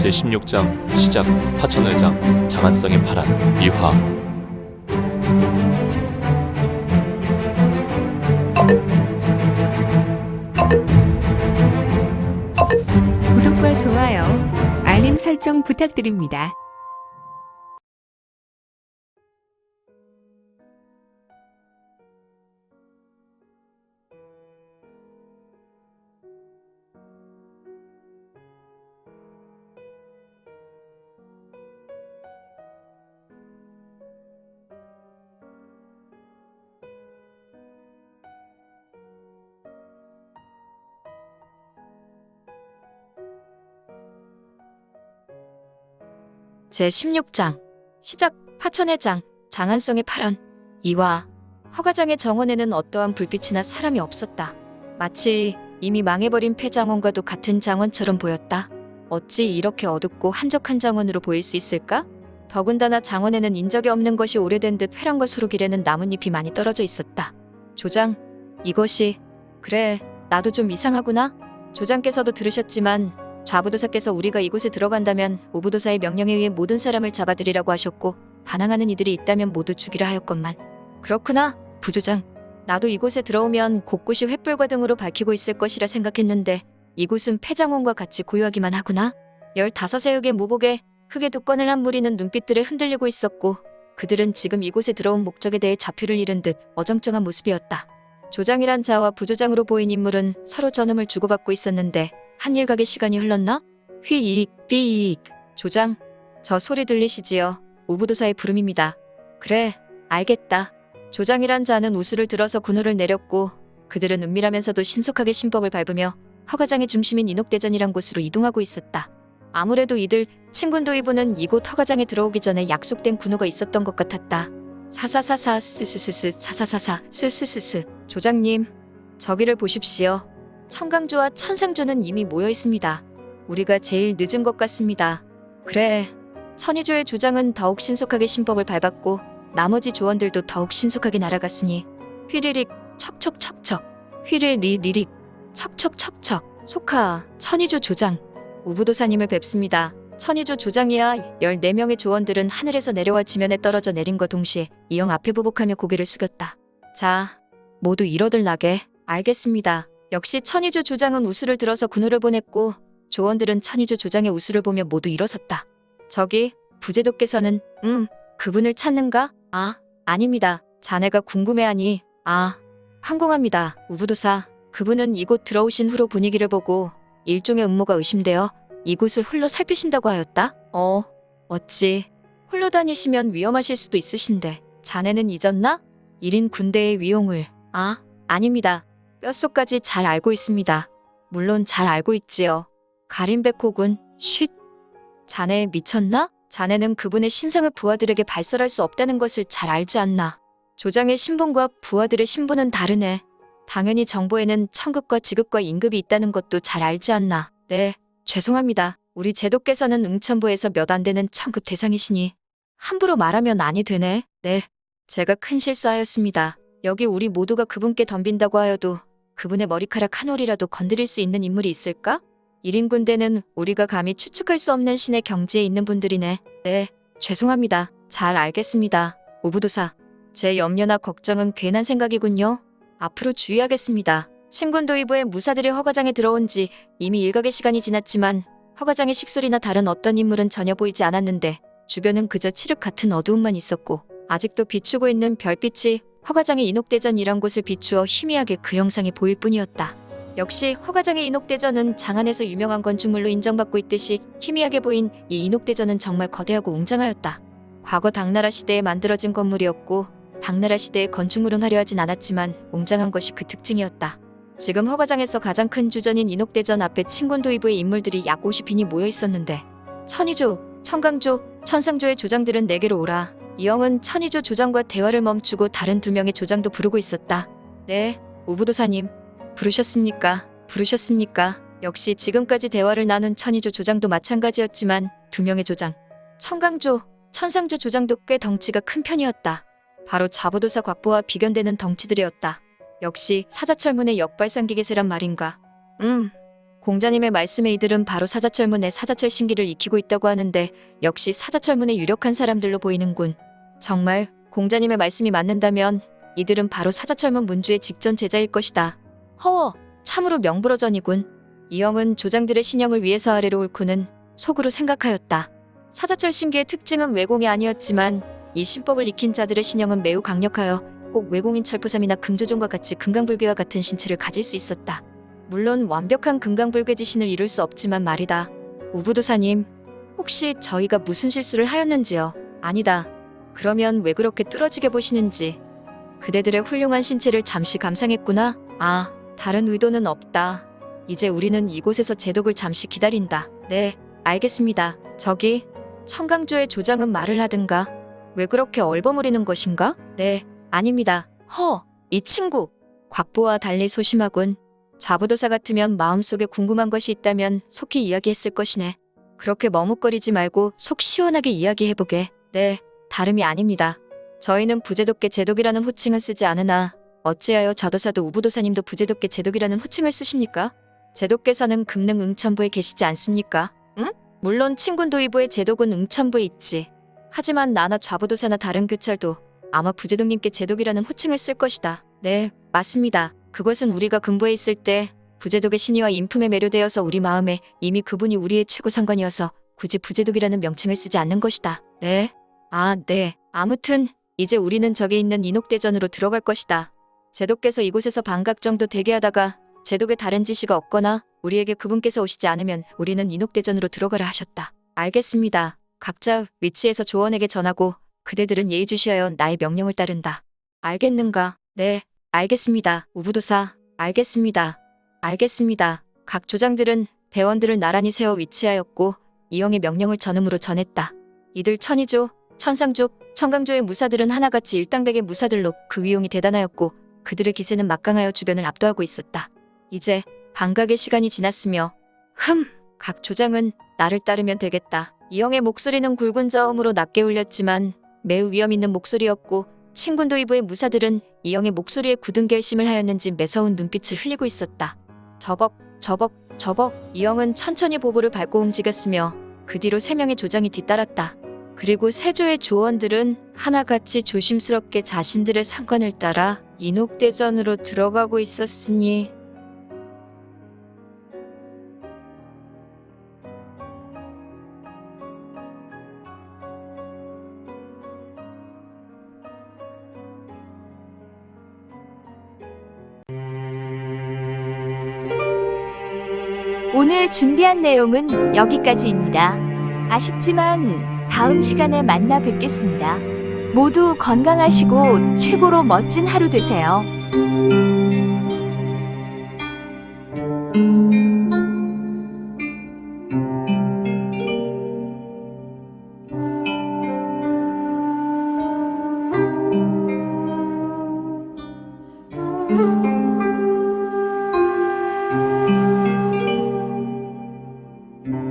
제16장 시작. 화천의장 장안성의 파란 이화. 구독과 좋아요, 알림 설정 부탁드립니다. 제16장 시작. 화천의장 장안성의 파란 이화. 허가장의 정원에는 어떠한 불빛이나 사람이 없었다. 마치 이미 망해버린 폐장원과도 같은 장원처럼 보였다. 어찌 이렇게 어둡고 한적한 장원으로 보일 수 있을까? 더군다나 장원에는 인적이 없는 것이 오래된 듯 회랑과 소록이라는 나뭇잎이 많이 떨어져 있었다. 조장, 이것이... 그래, 나도 좀 이상하구나. 조장께서도 들으셨지만 좌부도사께서 우리가 이곳에 들어간다면 우부도사의 명령에 의해 모든 사람을 잡아들이라고 하셨고 반항하는 이들이 있다면 모두 죽이라 하였건만. 그렇구나, 부조장. 나도 이곳에 들어오면 곳곳이 횃불과 등으로 밝히고 있을 것이라 생각했는데 이곳은 폐장원과 같이 고요하기만 하구나. 15의 흑의 무복에 흑의 두 건을 한 무리는 눈빛들에 흔들리고 있었고 그들은 지금 이곳에 들어온 목적에 대해 좌표를 잃은 듯 어정쩡한 모습이었다. 조장이란 자와 부조장으로 보인 인물은 서로 전음을 주고받고 있었는데 한 일각의 시간이 흘렀나? 휘익, 삐익. 조장, 저 소리 들리시지요? 우부도사의 부름입니다. 그래, 알겠다. 조장이란 자는 우수를 들어서 군호를 내렸고 그들은 은밀하면서도 신속하게 신법을 밟으며 허가장의 중심인 인옥대전이란 곳으로 이동하고 있었다. 아무래도 이들 친군도의부는 이곳 허가장에 들어오기 전에 약속된 군호가 있었던 것 같았다. 사사사사 스스스스 사사사사 스스스스. 조장님, 저기를 보십시오. 청강조와 천상조는 이미 모여 있습니다. 우리가 제일 늦은 것 같습니다. 그래, 천희조의 조장은 더욱 신속하게 신법을 밟았고 나머지 조원들도 더욱 신속하게 날아갔으니 휘리릭 척척척척 휘리리리릭 척척척척. 소카, 천희조 조장, 우부도사님을 뵙습니다. 천희조 조장이야 14명의 조원들은 하늘에서 내려와 지면에 떨어져 내린과 동시에 이영 앞에 부복하며 고개를 숙였다. 자, 모두 이러들 나게. 알겠습니다. 역시 천희조 조장은 우수를 들어서 군호를 보냈고 조원들은 천희조 조장의 우수를 보며 모두 일어섰다. 저기 부제도께서는 그분을 찾는가? 아, 아닙니다. 자네가 궁금해하니. 아, 황공합니다. 우부도사, 그분은 이곳 들어오신 후로 분위기를 보고 일종의 음모가 의심되어 이곳을 홀로 살피신다고 하였다. 어찌 홀로 다니시면 위험하실 수도 있으신데 자네는 잊었나? 1인 군대의 위용을. 아, 아닙니다. 뼛속까지 잘 알고 있습니다. 물론 잘 알고 있지요. 가림백호군. 쉿. 자네 미쳤나? 자네는 그분의 신상을 부하들에게 발설할 수 없다는 것을 잘 알지 않나? 조장의 신분과 부하들의 신분은 다르네. 당연히 정보에는 천급과 지급과 임급이 있다는 것도 잘 알지 않나? 네, 죄송합니다. 우리 제도께서는 응천부에서 몇 안 되는 천급 대상이시니 함부로 말하면 아니 되네. 네, 제가 큰 실수하였습니다. 여기 우리 모두가 그분께 덤빈다고 하여도 그분의 머리카락 한 올이라도 건드릴 수 있는 인물이 있을까? 1인 군대는 우리가 감히 추측할 수 없는 신의 경지에 있는 분들이네. 네, 죄송합니다. 잘 알겠습니다. 우부도사, 제 염려나 걱정은 괜한 생각이군요. 앞으로 주의하겠습니다. 친군도의부의 무사들이 허가장에 들어온 지 이미 일각의 시간이 지났지만 허가장의 식솔이나 다른 어떤 인물은 전혀 보이지 않았는데 주변은 그저 칠흑 같은 어두움만 있었고 아직도 비추고 있는 별빛이 허가장의 인옥대전이란 곳을 비추어 희미하게 그 형상이 보일 뿐이었다. 역시 허가장의 인옥대전은 장안에서 유명한 건축물로 인정받고 있듯이 희미하게 보인 이 인옥대전은 정말 거대하고 웅장하였다. 과거 당나라 시대에 만들어진 건물이었고 당나라 시대의 건축물은 화려하진 않았지만 웅장한 것이 그 특징이었다. 지금 허가장에서 가장 큰 주전인 인옥대전 앞에 친군도의부의 인물들이 약 50인이 모여 있었는데 천희조, 청강조, 천상조의 조장들은 내게로 오라. 이영은 천희조 조장과 대화를 멈추고 다른 2명의 조장도 부르고 있었다. 네, 우부도사님. 부르셨습니까? 부르셨습니까? 역시 지금까지 대화를 나눈 천희조 조장도 마찬가지였지만 2명의 조장, 청강조, 천상조 조장도 꽤 덩치가 큰 편이었다. 바로 좌부도사 곽보와 비견되는 덩치들이었다. 역시 사자철문의 역발상기계세란 말인가. 공자님의 말씀에 이들은 바로 사자철문의 사자철 신기를 익히고 있다고 하는데 역시 사자철문에 유력한 사람들로 보이는군. 정말 공자님의 말씀이 맞는다면 이들은 바로 사자철문 문주의 직전 제자일 것이다. 허워, 참으로 명불허전이군. 이영은 조장들의 신영을 위해서 아래로 옳고는 속으로 생각하였다. 사자철 신기의 특징은 외공이 아니었지만 이 신법을 익힌 자들의 신영은 매우 강력하여 꼭 외공인 철포삼이나 금조종과 같이 금강불괴와 같은 신체를 가질 수 있었다. 물론 완벽한 금강불괴 지신을 이룰 수 없지만 말이다. 우부도사님, 혹시 저희가 무슨 실수를 하였는지요? 아니다. 그러면 왜 그렇게 뚫어지게 보시는지. 그대들의 훌륭한 신체를 잠시 감상했구나. 아, 다른 의도는 없다. 이제 우리는 이곳에서 제독을 잠시 기다린다. 네, 알겠습니다. 저기 청강조의 조장은 말을 하든가. 왜 그렇게 얼버무리는 것인가? 네, 아닙니다. 이 친구. 곽보와 달리 소심하군. 좌부도사 같으면 마음속에 궁금한 것이 있다면 속히 이야기했을 것이네. 그렇게 머뭇거리지 말고 속 시원하게 이야기해보게. 네, 다름이 아닙니다. 저희는 부제독계 제독이라는 호칭은 쓰지 않으나 어찌하여 좌도사도 우부도사님도 부제독계 제독이라는 호칭을 쓰십니까? 제독께서는 금능 응천부에 계시지 않습니까? 응? 물론 친군도의부의 제독은 응천부에 있지. 하지만 나나 좌부도사나 다른 교찰도 아마 부제독님께 제독이라는 호칭을 쓸 것이다. 네, 맞습니다. 그것은 우리가 근부에 있을 때 부제독의 신의와 인품에 매료되어서 우리 마음에 이미 그분이 우리의 최고 상관이어서 굳이 부제독이라는 명칭을 쓰지 않는 것이다. 네? 아, 네. 아무튼 이제 우리는 저기 있는 인옥대전으로 들어갈 것이다. 제독께서 이곳에서 반각 정도 대기하다가 제독의 다른 지시가 없거나 우리에게 그분께서 오시지 않으면 우리는 인옥대전으로 들어가라 하셨다. 알겠습니다. 각자 위치에서 조원에게 전하고 그대들은 예의주시하여 나의 명령을 따른다. 알겠는가? 네, 알겠습니다. 우부도사, 알겠습니다. 알겠습니다. 각 조장들은 대원들을 나란히 세워 위치하였고 이영의 명령을 전음으로 전했다. 이들 천이조, 천상조, 청강조의 무사들은 하나같이 일당백의 무사들로 그 위용이 대단하였고 그들의 기세는 막강하여 주변을 압도하고 있었다. 이제 반각의 시간이 지났으며 각 조장은 나를 따르면 되겠다. 이영의 목소리는 굵은 저음으로 낮게 울렸지만 매우 위험 있는 목소리였고 친군도의부의 무사들은 이영의 목소리에 굳은 결심을 하였는지 매서운 눈빛을 흘리고 있었다. 저벅, 저벅, 저벅. 이영은 천천히 보보를 밟고 움직였으며 그 뒤로 3명의 조장이 뒤따랐다. 그리고 세조의 조원들은 하나같이 조심스럽게 자신들의 상관을 따라 인옥대전으로 들어가고 있었으니 오늘 준비한 내용은 여기까지입니다. 아쉽지만 다음 시간에 만나 뵙겠습니다. 모두 건강하시고 최고로 멋진 하루 되세요.